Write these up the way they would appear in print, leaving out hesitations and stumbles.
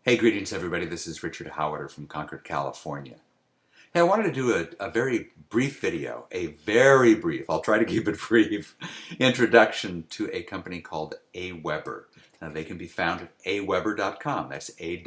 Hey, greetings everybody. This is Richard Aweber from Concord, California. Hey, I wanted to do a very brief video, I'll try to keep it brief, introduction to a company called Aweber. They can be found at aweber.com. That's AWEBER.com.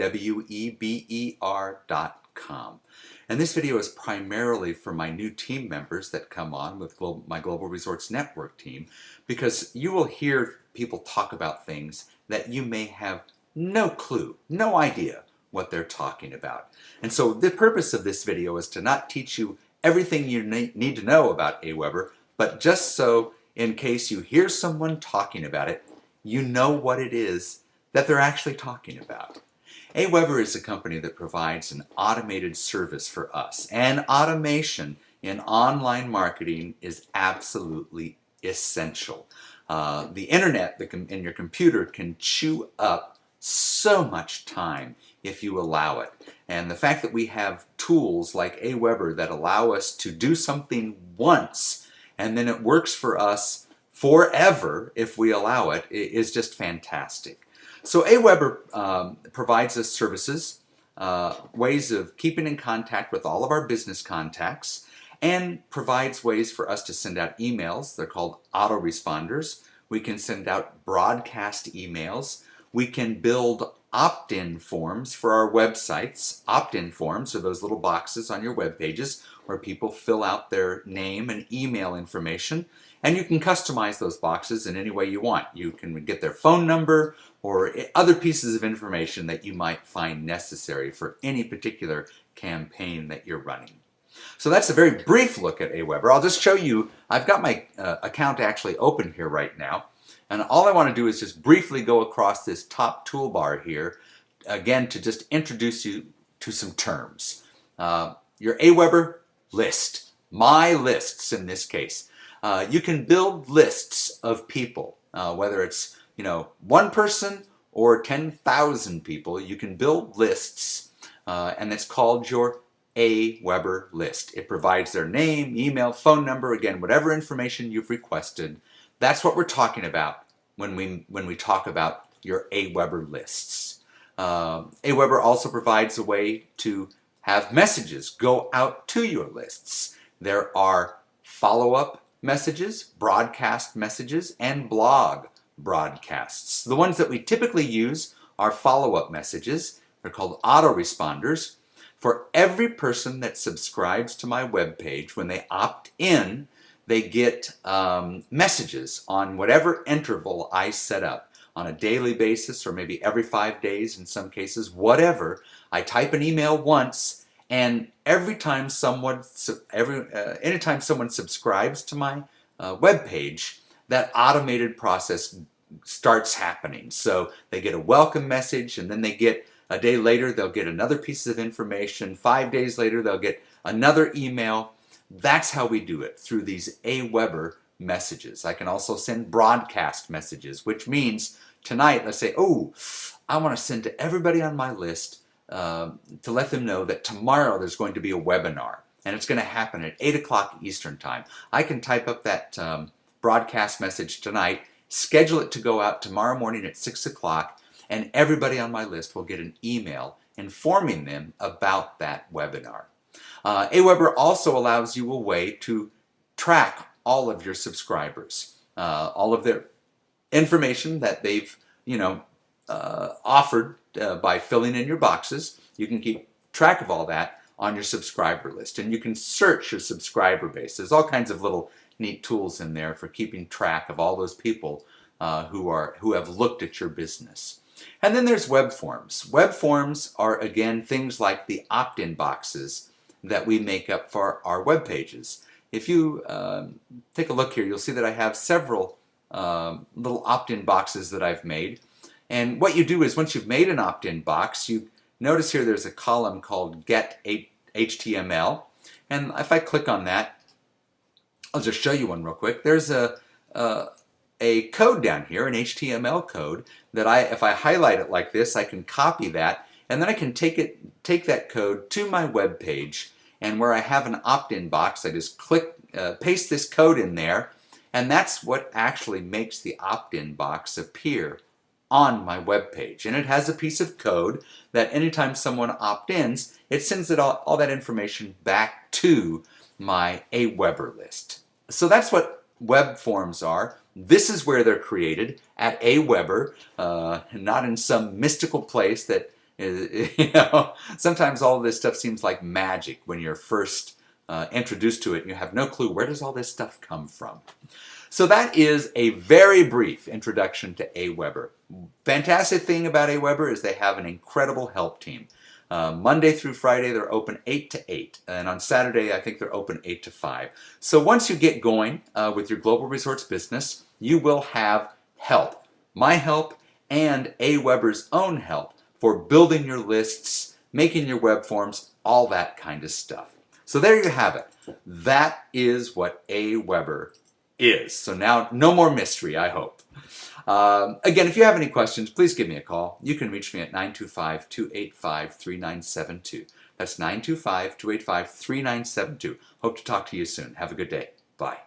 And this video is primarily for my new team members that come on with my Global Resorts Network team, because you will hear people talk about things that you may have no clue, no idea what they're talking about. And so the purpose of this video is to not teach you everything you need to know about Aweber, but just so in case you hear someone talking about it, you know what it is that they're actually talking about. Aweber is a company that provides an automated service for us, and automation in online marketing is absolutely essential. The internet and your computer can chew up so much time if you allow it. And the fact that we have tools like Aweber that allow us to do something once and then it works for us forever if we allow it is just fantastic. So Aweber provides us services, ways of keeping in contact with all of our business contacts, and provides ways for us to send out emails. They're called autoresponders. We can send out broadcast emails. We can build opt-in forms for our websites. Opt-in forms are those little boxes on your web pages where people fill out their name and email information, and you can customize those boxes in any way you want. You can get their phone number or other pieces of information that you might find necessary for any particular campaign that you're running. So that's a very brief look at Aweber. I'll just show you, I've got my account actually open here right now. And all I want to do is just briefly go across this top toolbar here, again, to just introduce you to some terms. Your Aweber list, my lists in this case. You can build lists of people, whether it's one person or 10,000 people. You can build lists, and it's called your Aweber list. It provides their name, email, phone number, again, whatever information you've requested. That's what we're talking about when we talk about your Aweber lists. Aweber also provides a way to have messages go out to your lists. There are follow-up messages, broadcast messages, and blog broadcasts. The ones that we typically use are follow-up messages. They're called autoresponders. For every person that subscribes to my webpage, when they opt in, they get messages on whatever interval I set up, on a daily basis or maybe every 5 days in some cases, whatever. I type an email once, and anytime someone subscribes to my webpage, that automated process starts happening. So they get a welcome message, and then they get a day later, they'll get another piece of information. 5 days later, they'll get another email. That's how we do it, through these Aweber messages. I can also send broadcast messages, which means tonight, let's say, oh, I want to send to everybody on my list to let them know that tomorrow there's going to be a webinar, and it's going to happen at 8 o'clock Eastern Time. I can type up that broadcast message tonight, schedule it to go out tomorrow morning at 6 o'clock, and everybody on my list will get an email informing them about that webinar. Aweber also allows you a way to track all of your subscribers, all of their information that they've, offered by filling in your boxes. You can keep track of all that on your subscriber list, and you can search your subscriber base. There's all kinds of little neat tools in there for keeping track of all those people who have looked at your business. And then there's web forms. Web forms are, again, things like the opt-in boxes that we make up for our web pages. If you take a look here, you'll see that I have several little opt-in boxes that I've made. And what you do is, once you've made an opt-in box, you notice here there's a column called Get HTML. And if I click on that, I'll just show you one real quick. There's a code down here, an HTML code, that if I highlight it like this, I can copy that, and then I can take that code to my web page, and where I have an opt-in box, I just paste this code in there, and that's what actually makes the opt-in box appear on my web page. And it has a piece of code that anytime someone opt-ins, it sends all that information back to my Aweber list. So that's what web forms are. This is where they're created, at Aweber, not in some mystical place that is, sometimes all of this stuff seems like magic when you're first introduced to it and you have no clue, where does all this stuff come from? So that is a very brief introduction to Aweber. Fantastic thing about Aweber is they have an incredible help team. Monday through Friday they're open 8 to 8, and on Saturday I think they're open 8 to 5. So once you get going with your global resorts business, you will have help. My help and Aweber's own help for building your lists, making your web forms, all that kind of stuff. So there you have it. That is what Aweber is. So now, no more mystery, I hope. Again, if you have any questions, please give me a call. You can reach me at 925-285-3972. That's 925-285-3972. Hope to talk to you soon. Have a good day. Bye.